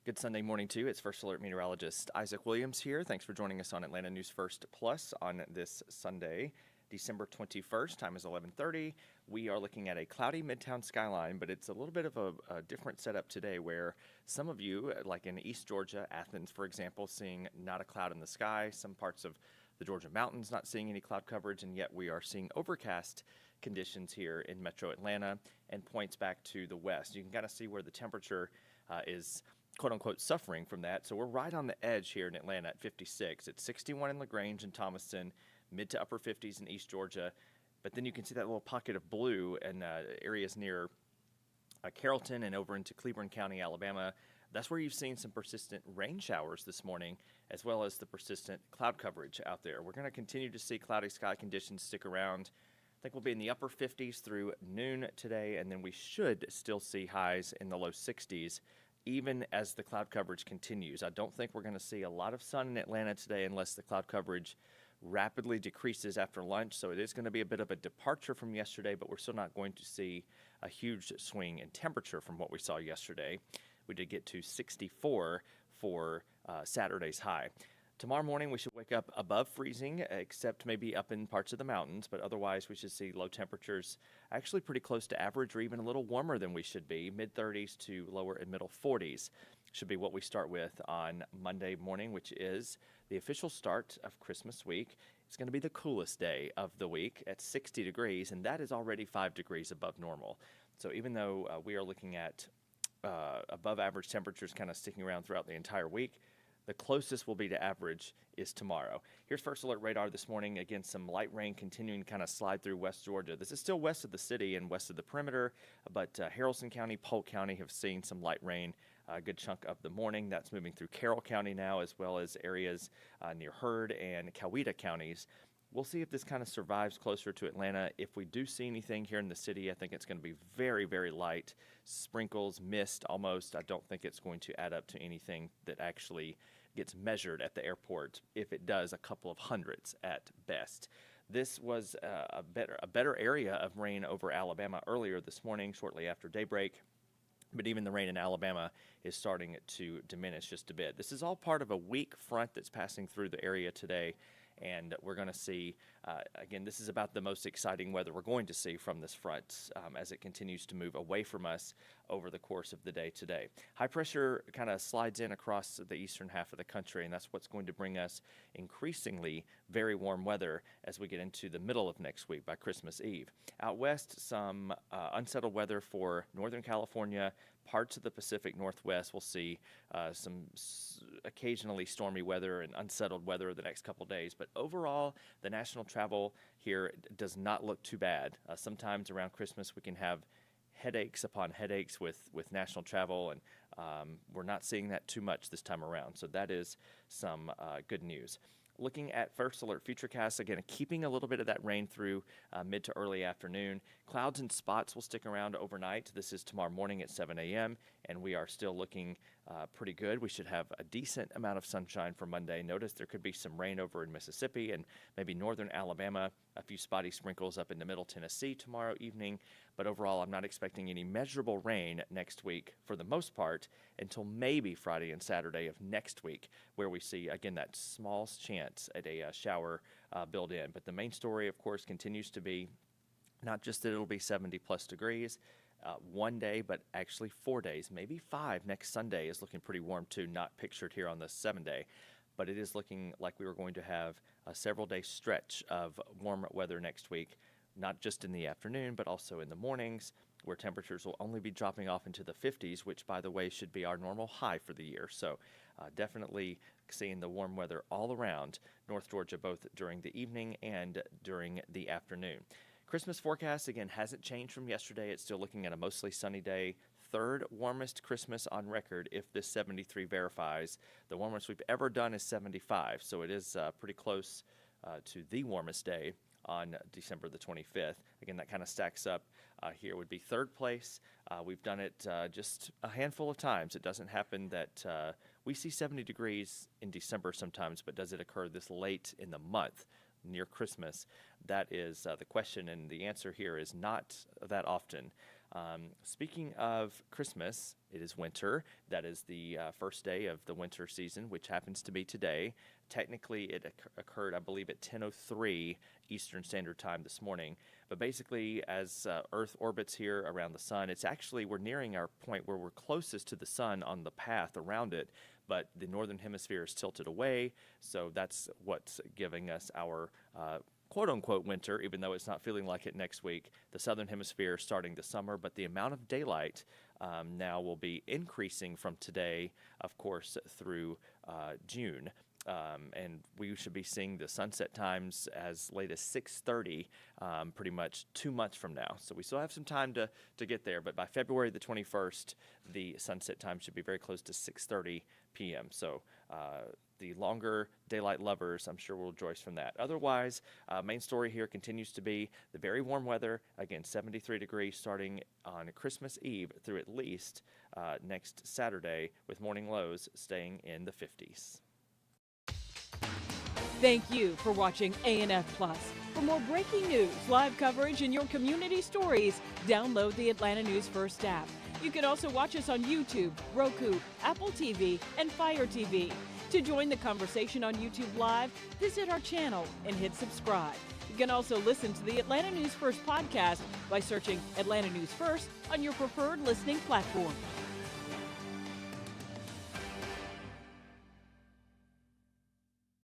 Good Sunday morning to you. It's First Alert meteorologist Isaac Williams here. Thanks for joining us on Atlanta News First Plus on this Sunday, December 21st. Time is 11:30. We are looking at a cloudy midtown skyline, but it's a little bit of a different setup today where some of you, like in East Georgia, Athens, for example, seeing not a cloud in the sky. Some parts of the Georgia mountains not seeing any cloud coverage, and yet we are seeing overcast conditions here in metro Atlanta and points back to the west. You can kind of see where the temperature is quote-unquote suffering from that. So we're right on the edge here in Atlanta at 56. It's 61 in LaGrange and Thomaston, mid to upper 50s in East Georgia. But then you can see that little pocket of blue in areas near Carrollton and over into Cleburne County, Alabama. That's where you've seen some persistent rain showers this morning, as well as the persistent cloud coverage out there. We're going to continue to see cloudy sky conditions stick around. I think we'll be in the upper 50s through noon today, and then we should still see highs in the low 60s even as the cloud coverage continues. I don't think we're going to see a lot of sun in Atlanta today unless the cloud coverage rapidly decreases after lunch. So it is going to be a bit of a departure from yesterday, but we're still not going to see a huge swing in temperature from what we saw yesterday. We did get to 64 for Saturday's high. Tomorrow morning, we should wake up above freezing, except maybe up in parts of the mountains, but otherwise we should see low temperatures actually pretty close to average or even a little warmer than we should be. Mid-30s to lower and middle 40s should be what we start with on Monday morning, which is the official start of Christmas week. It's going to be the coolest day of the week at 60 degrees, and that is already 5 degrees above normal. So even though we are looking at above average temperatures kind of sticking around throughout the entire week, the closest will be to average is tomorrow. Here's First Alert radar this morning. Again, some light rain continuing to kind of slide through West Georgia. This is still west of the city and west of the perimeter, but Haralson County, Polk County have seen some light rain a good chunk of the morning. That's moving through Carroll County now, as well as areas near Heard and Coweta counties. We'll see if this kind of survives closer to Atlanta. If we do see anything here in the city, I think it's going to be very, very light. Sprinkles, mist almost. I don't think it's going to add up to anything that actually gets measured at the airport. If it does, a couple of hundreds at best. This was a better area of rain over Alabama earlier this morning, shortly after daybreak. But even the rain in Alabama is starting to diminish just a bit. This is all part of a weak front that's passing through the area today. And we're going to see, again, this is about the most exciting weather we're going to see from this front as it continues to move away from us over the course of the day today. High pressure kind of slides in across the eastern half of the country, and that's what's going to bring us increasingly very warm weather as we get into the middle of next week by Christmas Eve. Out west, some unsettled weather for Northern California, parts of the Pacific Northwest. We'll see some occasionally stormy weather and unsettled weather the next couple days. But overall, the national travel here does not look too bad. Sometimes around Christmas we can have headaches upon headaches with national travel, and we're not seeing that too much this time around. So that is some good news. Looking at First Alert Futurecast, again, keeping a little bit of that rain through mid to early afternoon. Clouds and spots will stick around overnight. This is tomorrow morning at 7 a.m., and we are still looking pretty good. We should have a decent amount of sunshine for Monday. Notice there could be some rain over in Mississippi and maybe northern Alabama, a few spotty sprinkles up into middle Tennessee tomorrow evening. But overall, I'm not expecting any measurable rain next week for the most part until maybe Friday and Saturday of next week, where we see, again, that small chance at a shower build in. But the main story, of course, continues to be not just that it'll be 70-plus degrees one day, but actually 4 days, maybe 5. Next Sunday is looking pretty warm, too, not pictured here on the 7-day. But it is looking like we were going to have a several-day stretch of warm weather next week, not just in the afternoon, but also in the mornings, where temperatures will only be dropping off into the 50s, which, by the way, should be our normal high for the year. So definitely seeing the warm weather all around North Georgia, both during the evening and during the afternoon. Christmas forecast, again, hasn't changed from yesterday. It's still looking at a mostly sunny day. Third warmest Christmas on record if this 73 verifies. The warmest we've ever done is 75, so it is pretty close to the warmest day on December the 25th. Again, that kind of stacks up here would be third place. We've done it just a handful of times. It doesn't happen that we see 70 degrees in December sometimes, but does it occur this late in the month near Christmas? That is the question, and the answer here is not that often. Speaking of Christmas, it is winter. That is the first day of the winter season, which happens to be today. Technically, it occurred, I believe, at 10:03 Eastern Standard Time this morning. But basically, as Earth orbits here around the sun, we're nearing our point where we're closest to the sun on the path around it, but the northern hemisphere is tilted away, so that's what's giving us our quote-unquote winter, even though it's not feeling like it next week. The southern hemisphere starting the summer, but the amount of daylight now will be increasing from today, of course, through June. And we should be seeing the sunset times as late as 6:30, pretty much 2 months from now. So we still have some time to get there, but by February the 21st, the sunset time should be very close to 6:30 p.m. So the longer daylight lovers, I'm sure, will rejoice from that. Otherwise, main story here continues to be the very warm weather. Again, 73 degrees starting on Christmas Eve through at least next Saturday, with morning lows staying in the 50s. Thank you for watching A&F Plus. For more breaking news, live coverage, and your community stories, download the Atlanta News First app. You can also watch us on YouTube, Roku, Apple TV, and Fire TV. To join the conversation on YouTube Live, visit our channel and hit subscribe. You can also listen to the Atlanta News First podcast by searching Atlanta News First on your preferred listening platform.